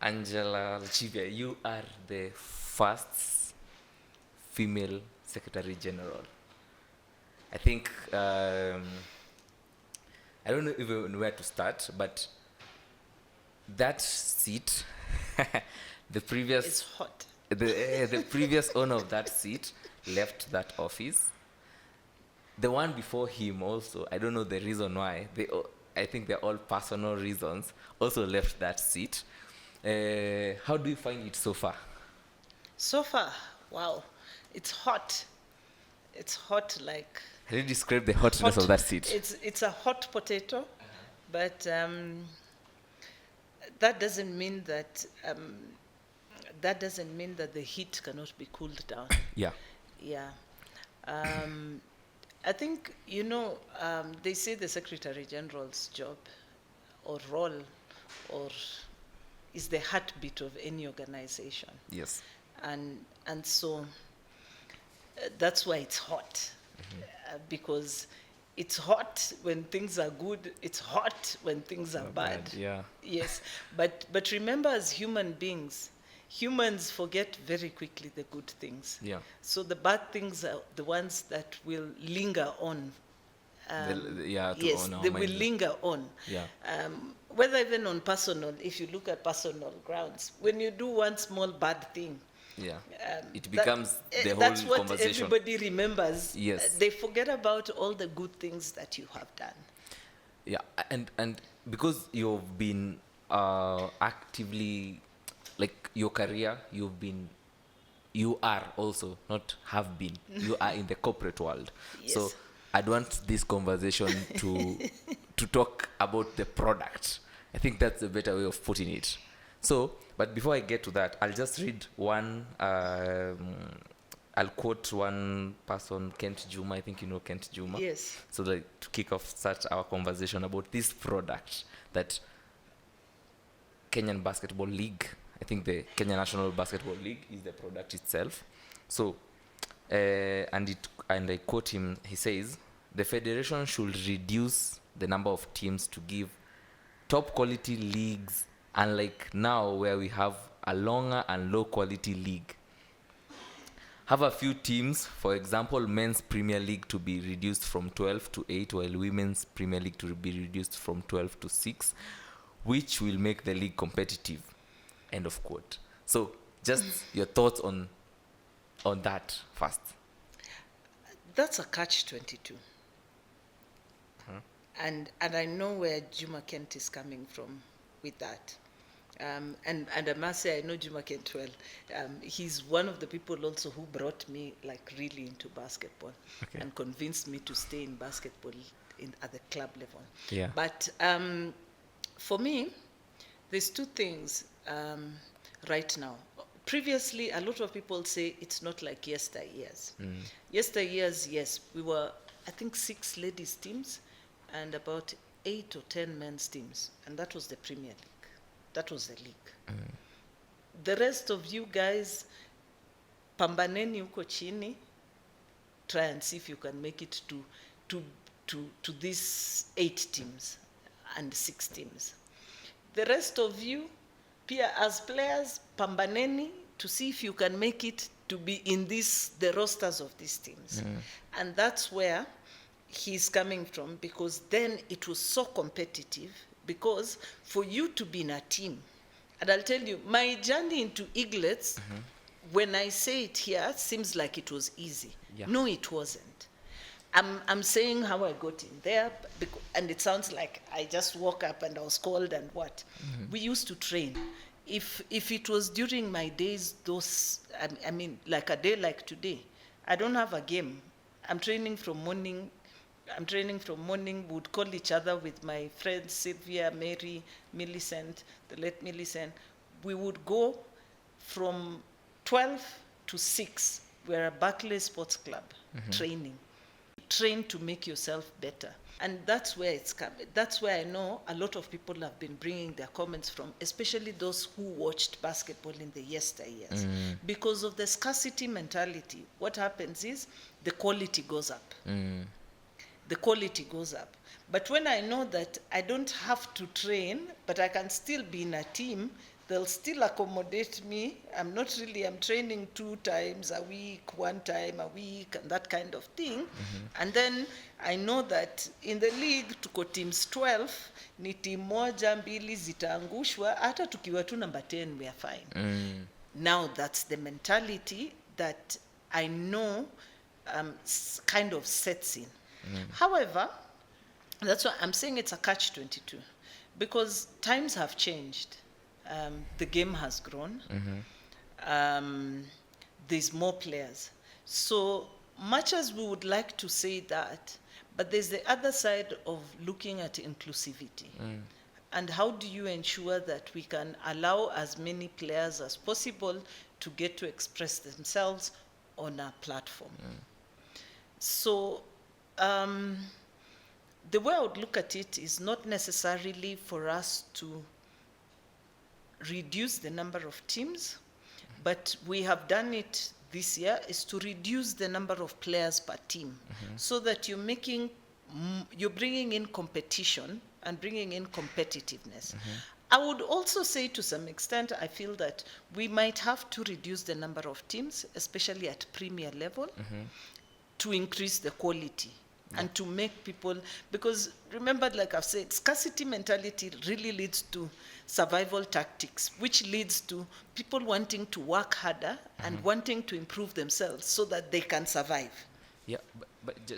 Angela Luchivya, you are the first female Secretary General. I think I don't know even where to start, but that seat, the previous It's hot. the previous owner of that seat left that office. The one before him also, I don't know the reason why. I think they're all personal reasons. Also left that seat. How do you find it so far? So far, wow, it's hot. It's hot like How do you describe the hotness of that seat? It's a hot potato, but that doesn't mean that the heat cannot be cooled down. Yeah. Yeah. I think, they say the Secretary General's job or role or is the heartbeat of any organization. Yes. And so that's why it's hot. Because it's hot when things are good, it's hot when things are bad. Yeah. Yes. But remember, as human beings, humans forget very quickly the good things. Yeah. So the bad things are the ones that will linger on. Yes, they will linger on. Yeah. Whether even on personal, if you look at personal grounds, when you do one small bad thing, Yeah. It becomes the whole that's what conversation. everybody remembers. Yes. They forget about all the good things that you have done. Yeah, and because you've been actively, like your career, you are also, not have been, you are in the corporate world. Yes. So I'd want this conversation to talk about the product. I think that's a better way of putting it. So, but before I get to that, I'll just read one. I'll quote one person, Kent Juma. I think you know Kent Juma. Yes. So like to kick off such our conversation about this product that Kenyan Basketball League, I think the Kenya National Basketball League is the product itself. So, and I quote him, he says, the federation should reduce the number of teams to give top quality leagues, unlike now where we have a longer and low quality league. Have a few teams, for example, men's Premier League to be reduced from 12 to 8, while women's Premier League to be reduced from 12 to 6, which will make the league competitive. End of quote. So, just your thoughts on that first. That's a catch-22. And I know where Juma Kent is coming from with that. And I must say, I know Juma Kent well. He's one of the people also who brought me like really into basketball. Okay. And convinced me to stay in basketball at the club level. Yeah. But for me, there's two things right now. Previously, a lot of people say it's not like yesteryears. Yesteryears, yes, we were, I think, 6 ladies teams and about 8 or 10 men's teams, and that was the Premier League. That was the league. The rest of you guys, pambaneni huko chini, try and see if you can make it to these 8 teams and 6 teams. The rest of you, pia as players, pambaneni to see if you can make it to be in the rosters of these teams. And that's where he's coming from, because then it was so competitive, because for you to be in a team, and I'll tell you, my journey into Eaglets, when I say it here, seems like it was easy. Yeah. No, it wasn't. I'm saying how I got in there, and it sounds like I just woke up and I was called and what. We used to train. If it was during my days, I mean, like a day like today, I don't have a game. I'm training from morning. Would call each other with my friends, Sylvia, Mary, Millicent, the late Millicent. We would go from 12 to 6. We're a Barclay Sports Club training. Train to make yourself better. And that's where it's coming. That's where I know a lot of people have been bringing their comments from, especially those who watched basketball in the yesteryears. Because of the scarcity mentality, what happens is the quality goes up. The quality goes up. But when I know that I don't have to train, but I can still be in a team, they'll still accommodate me. I'm training 2 times a week, 1 time a week, and that kind of thing. And then I know that in the league tuko teams 12, ni team moja mbili zitaangushwa, hata tukiwa tu number 10 we are fine. Now that's the mentality that I know kind of sets in. However, that's why I'm saying it's a catch-22, because times have changed. The game has grown. There's more players. So much as we would like to say that, but there's the other side of looking at inclusivity. And how do you ensure that we can allow as many players as possible to get to express themselves on a platform? So the way I would look at it is not necessarily for us to reduce the number of teams, but we have done it this year, is to reduce the number of players per team, so that you're bringing in competition and bringing in competitiveness. I would also say, to some extent, I feel that we might have to reduce the number of teams, especially at premier level, to increase the quality. And to make people, because remember, like I've said, scarcity mentality really leads to survival tactics, which leads to people wanting to work harder and wanting to improve themselves so that they can survive. Yeah, but